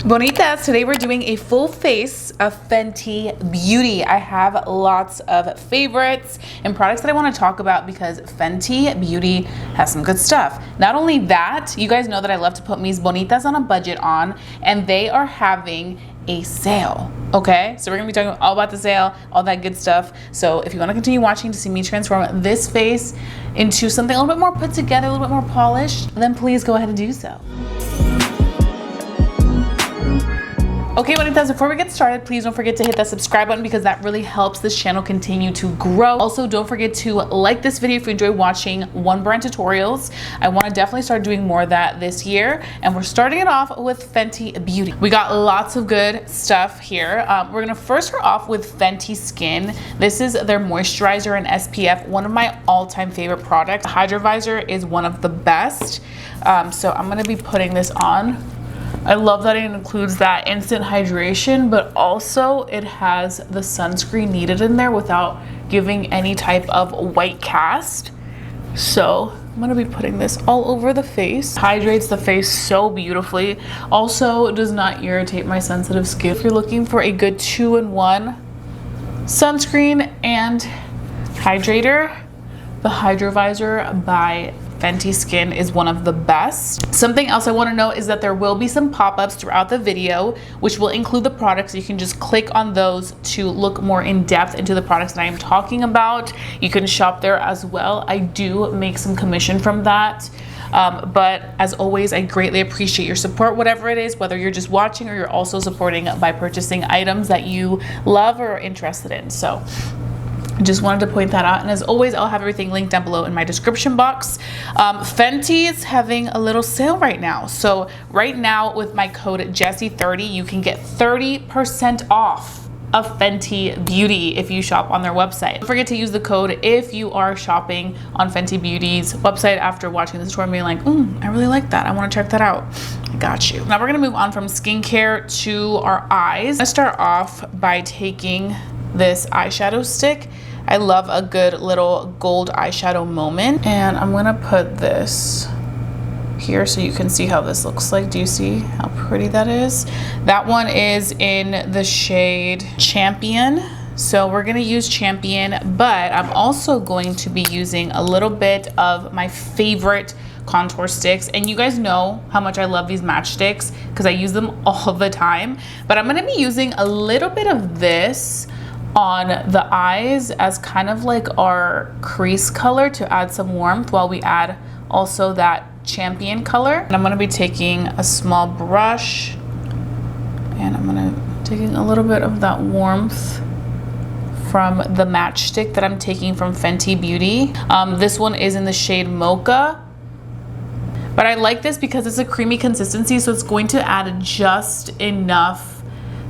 Bonitas, today we're doing a full face of Fenty Beauty. I have lots of favorites and products that I want to talk about because Fenty Beauty has some good stuff. Not only that, you guys know that I love to put mis bonitas on a budget on, and they are having a sale. Okay, so we're gonna be talking all about the sale, all that good stuff. So if you want to continue watching to see me transform this face into something a little bit more put together, a little bit more polished, then please go ahead and do so. Okay, bonitas, before we get started, please don't forget to hit that subscribe button because that really helps this channel continue to grow. Also, don't forget to like this video if you enjoy watching one brand tutorials. I want to definitely start doing more of that this year, and we're starting it off with Fenty Beauty. We got lots of good stuff here. We're gonna first start off with Fenty Skin. This is their moisturizer and SPF, one of my all-time favorite products. The Hydrovisor is one of the best, so I'm gonna be putting this on. I love that it includes that instant hydration, but also it has the sunscreen needed in there without giving any type of white cast. So I'm gonna be putting this all over the face. Hydrates the face so beautifully. Also does not irritate my sensitive skin. If you're looking for a good 2-in-1 sunscreen and hydrator, the Hydrovisor by Fenty Skin is one of the best. Something else I want to note is that there will be some pop-ups throughout the video, which will include the products. You can just click on those to look more in depth into the products that I am talking about. You can shop there as well. I do make some commission from that. But as always, I greatly appreciate your support, whatever it is, whether you're just watching or you're also supporting by purchasing items that you love or are interested in. So just wanted to point that out, and as always, I'll have everything linked down below in my description box. Fenty is having a little sale right now. So right now with my code Jessie30, you can get 30% off of Fenty Beauty if you shop on their website. Don't forget to use the code if you are shopping on Fenty Beauty's website after watching this tutorial and being like, I really like that, I want to check that out. I got you. Now we're gonna move on from skincare to our eyes. I'm gonna start off by taking this eyeshadow stick. I love a good little gold eyeshadow moment, and I'm gonna put this here so you can see how this looks like. Do you see how pretty that is? That one is in the shade Champion, so we're gonna use Champion, but I'm also going to be using a little bit of my favorite contour sticks, and you guys know how much I love these matchsticks because I use them all the time, but I'm gonna be using a little bit of this on the eyes as kind of like our crease color to add some warmth while we add also that Champion color. And I'm going to be taking a small brush and I'm going to taking a little bit of that warmth from the matchstick that I'm taking from Fenty Beauty. This one is in the shade Mocha, but I like this because it's a creamy consistency, so it's going to add just enough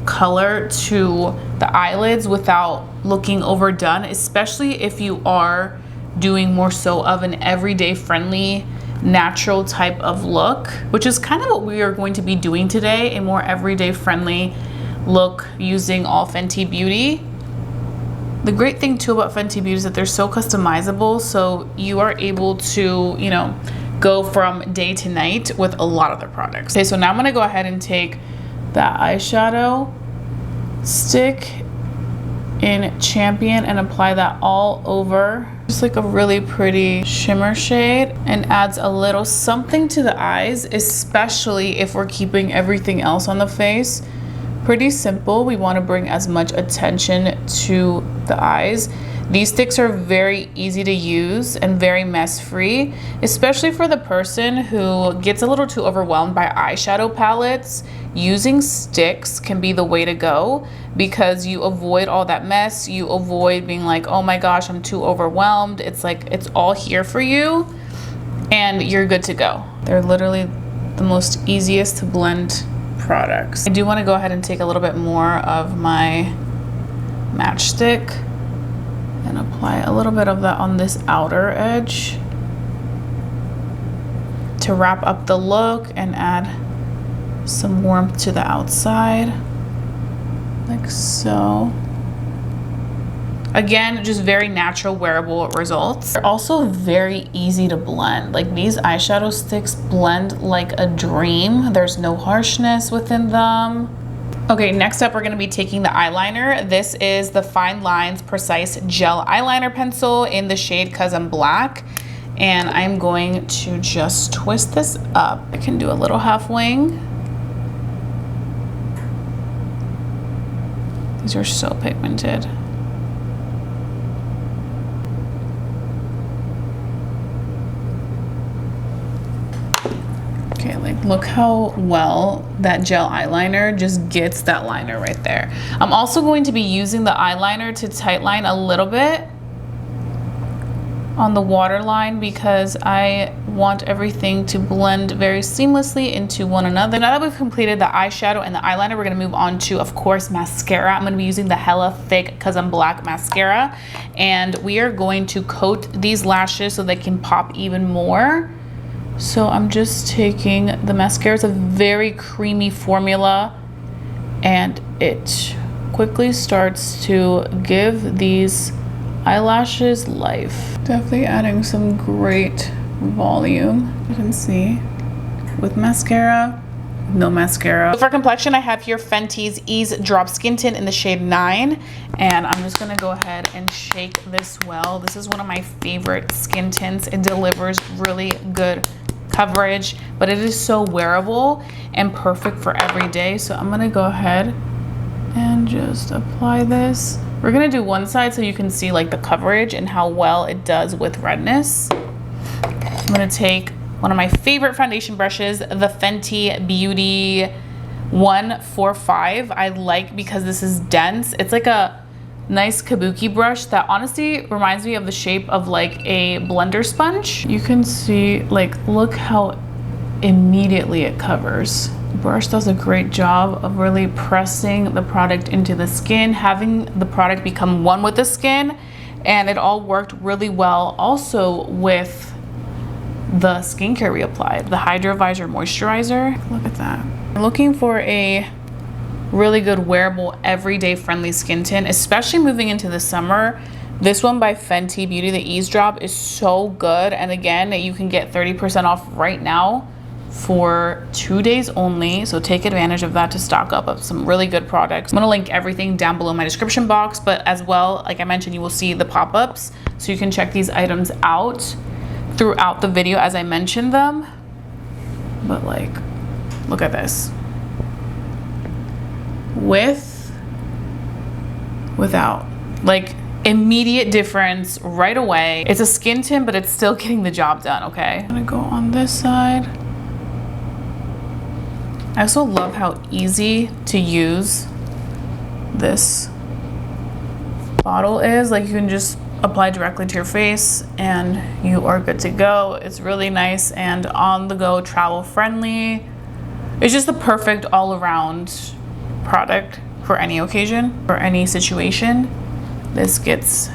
color to the eyelids without looking overdone, especially if you are doing more so of an everyday friendly natural type of look, which is kind of what we are going to be doing today, a more everyday friendly look using all Fenty Beauty. The great thing too about Fenty Beauty is that they're so customizable, so you are able to, you know, go from day to night with a lot of their products. Okay, so now I'm gonna go ahead and take that eyeshadow stick in Champion and apply that all over, just like a really pretty shimmer shade, and adds a little something to the eyes, especially if we're keeping everything else on the face pretty simple. We want to bring as much attention to the eyes. These sticks are very easy to use and very mess free, especially for the person who gets a little too overwhelmed by eyeshadow palettes. Using sticks can be the way to go because you avoid all that mess. You avoid being like, oh my gosh, I'm too overwhelmed. It's like, it's all here for you and you're good to go. They're literally the most easiest to blend products. I do want to go ahead and take a little bit more of my matchstick and apply a little bit of that on this outer edge to wrap up the look and add some warmth to the outside, like so. Again, just very natural, wearable results. They're also very easy to blend. Like these eyeshadow sticks blend like a dream. There's no harshness within them. Okay, next up we're gonna be taking the eyeliner. This is the Fine Lines Precise Gel Eyeliner Pencil in the shade Cause I'm Black. And I'm going to just twist this up. I can do a little half wing. These are so pigmented. Okay, like look how well that gel eyeliner just gets that liner right there. I'm also going to be using the eyeliner to tightline a little bit on the waterline because I want everything to blend very seamlessly into one another. Now that we've completed the eyeshadow and the eyeliner, we're gonna move on to, of course, mascara. I'm gonna be using the Hella Thick Cause I'm Black mascara, and we are going to coat these lashes so they can pop even more. So I'm just taking the mascara. It's a very creamy formula and it quickly starts to give these eyelashes life. Definitely adding some great volume, you can see, with mascara, no mascara. So for complexion, I have here Fenty's Eaze Drop Skin Tint in the shade 9, and I'm just gonna go ahead and shake this well. This is one of my favorite skin tints. It delivers really good coverage, but it is so wearable and perfect for every day. So I'm gonna go ahead and just apply this. We're gonna do one side so you can see like the coverage and how well it does with redness. I'm gonna take one of my favorite foundation brushes, the Fenty Beauty 145. I like because this is dense. It's like a nice kabuki brush that honestly reminds me of the shape of like a blender sponge. You can see, like, look how immediately it covers. The brush does a great job of really pressing the product into the skin, having the product become one with the skin, and it all worked really well also with the skincare we applied, the Hydro Visor Moisturizer. Look at that. We're looking for a really good wearable everyday friendly skin tint, especially moving into the summer. This one by Fenty Beauty, the Eaze Drop, is so good, and again you can get 30% off right now for 2 days only, so take advantage of that to stock up of some really good products. I'm gonna link everything down below in my description box, but as well, like I mentioned, you will see the pop-ups so you can check these items out throughout the video as I mentioned them. But like, look at this. Without, like, immediate difference right away. It's a skin tint, but it's still getting the job done. Okay, I'm gonna go on this side. I also love how easy to use this bottle is. Like, you can just apply directly to your face and you are good to go. It's really nice and on the go, travel friendly. It's just the perfect all around product for any occasion, for any situation. This gets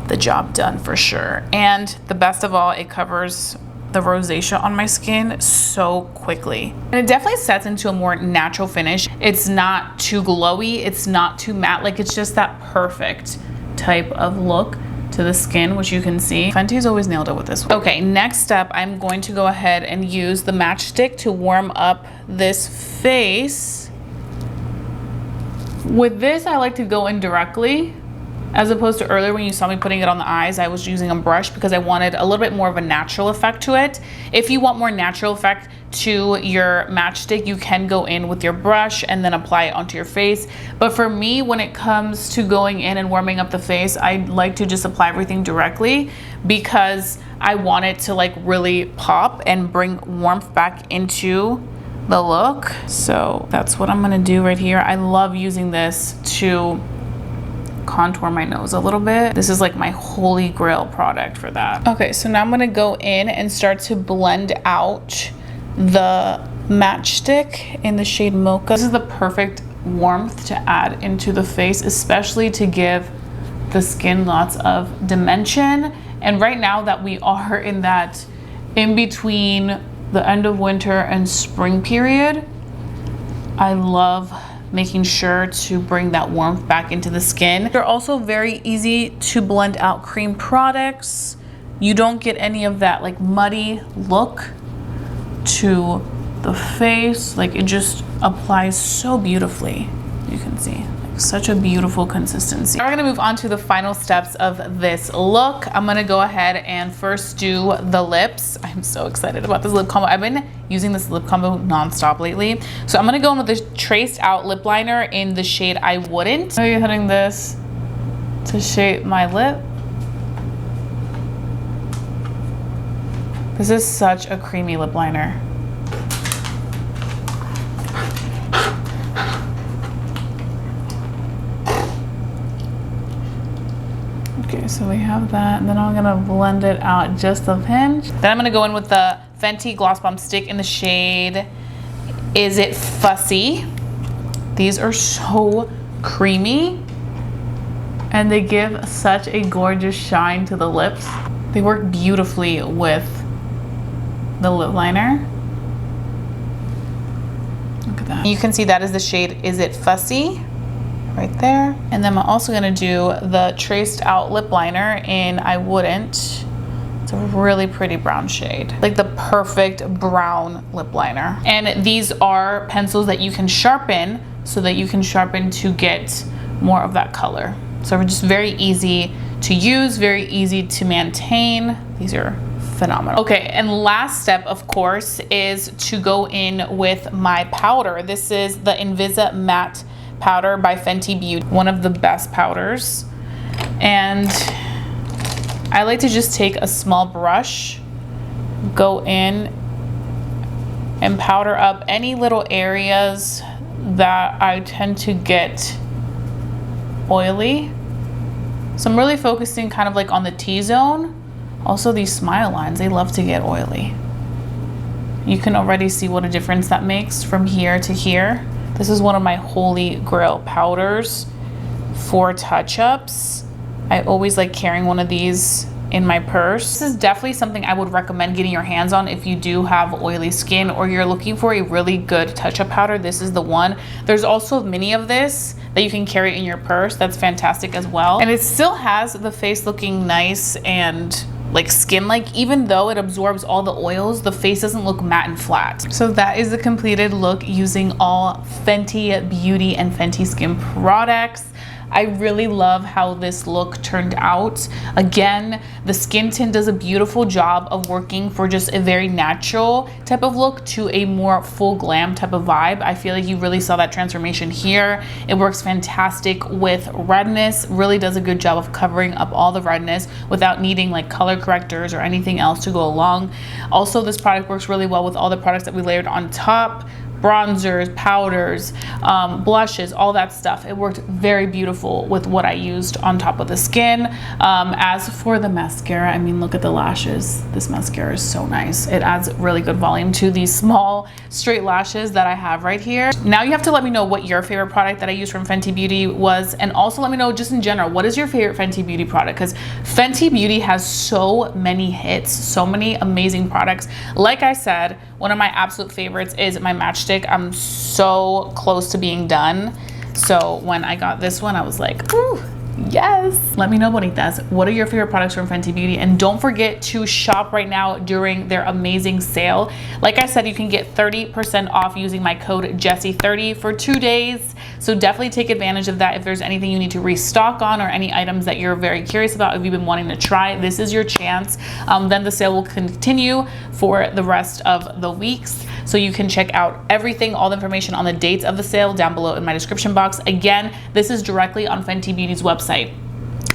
the job done for sure. And the best of all, it covers the rosacea on my skin so quickly. And it definitely sets into a more natural finish. It's not too glowy, it's not too matte, like it's just that perfect type of look to the skin, which you can see. Fenty's always nailed it with this one. Okay, next up, I'm going to go ahead and use the matchstick to warm up this face. With this, I like to go in directly, as opposed to earlier when you saw me putting it on the eyes, I was using a brush because I wanted a little bit more of a natural effect to it. If you want more natural effect to your matchstick, you can go in with your brush and then apply it onto your face. But for me, when it comes to going in and warming up the face, I like to just apply everything directly because I want it to like really pop and bring warmth back into the look. So that's what I'm gonna do right here. I love using this to contour my nose a little bit. This is like my holy grail product for that. Okay, so now I'm gonna go in and start to blend out the matchstick in the shade Mocha. This is the perfect warmth to add into the face, especially to give the skin lots of dimension. And right now that we are in that in between the end of winter and spring period, I love making sure to bring that warmth back into the skin. They're also very easy to blend out cream products. You don't get any of that like muddy look to the face. Like it just applies so beautifully. You can see like such a beautiful consistency. Now we're gonna move on to the final steps of this look. I'm gonna go ahead and first do the lips. I'm so excited about this lip combo. I've been using this lip combo nonstop lately. So I'm gonna go in with this traced out lip liner in the shade I Wouldn't. I'm hitting this to shape my lip. This is such a creamy lip liner. Okay, so we have that, and then I'm gonna blend it out just a pinch. Then I'm gonna go in with the Fenty Gloss Bomb Stick in the shade Is It Fussy. These are so creamy, and they give such a gorgeous shine to the lips. They work beautifully with the lip liner. Look at that. You can see that is the shade Is It Fussy right there. And then I'm also gonna do the traced out lip liner in I Wouldn't. It's a really pretty brown shade, like the perfect brown lip liner. And these are pencils that you can sharpen so that you can sharpen to get more of that color. So just very easy to use, very easy to maintain. These are phenomenal. Okay, and last step, of course, is to go in with my powder. This is the Invisa Matte Powder by Fenty Beauty, one of the best powders. And I like to just take a small brush, go in and powder up any little areas that I tend to get oily. So I'm really focusing kind of like on the T-zone. Also these smile lines, they love to get oily. You can already see what a difference that makes from here to here. This is one of my holy grail powders for touch-ups. I always like carrying one of these in my purse. This is definitely something I would recommend getting your hands on if you do have oily skin or you're looking for a really good touch-up powder. This is the one. There's also many of this that you can carry in your purse. That's fantastic as well. And it still has the face looking nice and like skin-like. Even though it absorbs all the oils, the face doesn't look matte and flat. So that is the completed look using all Fenty Beauty and Fenty Skin products. I really love how this look turned out. Again, the skin tint does a beautiful job of working for just a very natural type of look to a more full glam type of vibe. I feel like you really saw that transformation here. It works fantastic with redness, really does a good job of covering up all the redness without needing like color correctors or anything else to go along. Also, this product works really well with all the products that we layered on top. Bronzers, powders, blushes, all that stuff. It worked very beautiful with what I used on top of the skin. As for the mascara, I mean, look at the lashes. This mascara is so nice. It adds really good volume to these small straight lashes that I have right here. Now you have to let me know what your favorite product that I used from Fenty Beauty was, and also let me know just in general, what is your favorite Fenty Beauty product? Because Fenty Beauty has so many hits, so many amazing products. Like I said, one of my absolute favorites is my matchstick. I'm so close to being done. So when I got this one, I was like, ooh, yes. Let me know, bonitas, what are your favorite products from Fenty Beauty? And don't forget to shop right now during their amazing sale. Like I said, you can get 30% off using my code Jessie30 for 2 days. So definitely take advantage of that. If there's anything you need to restock on or any items that you're very curious about, if you've been wanting to try, this is your chance. Then the sale will continue for the rest of the weeks. So you can check out everything, all the information on the dates of the sale down below in my description box. Again, this is directly on Fenty Beauty's website.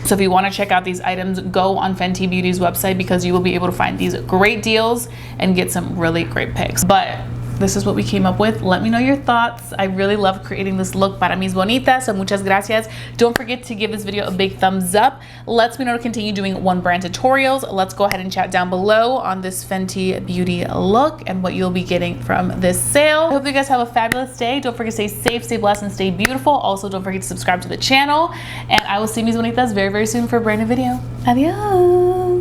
So if you want to check out these items, go on Fenty Beauty's website because you will be able to find these great deals and get some really great picks. But this is what we came up with. Let me know your thoughts. I really love creating this look para mis bonitas, so muchas gracias. Don't forget to give this video a big thumbs up. Let's me know to continue doing one brand tutorials. Let's go ahead and chat down below on this Fenty Beauty look and what you'll be getting from this sale. I hope you guys have a fabulous day. Don't forget to stay safe, stay blessed, and stay beautiful. Also, don't forget to subscribe to the channel, and I will see mis bonitas very, very soon for a brand new video. Adios.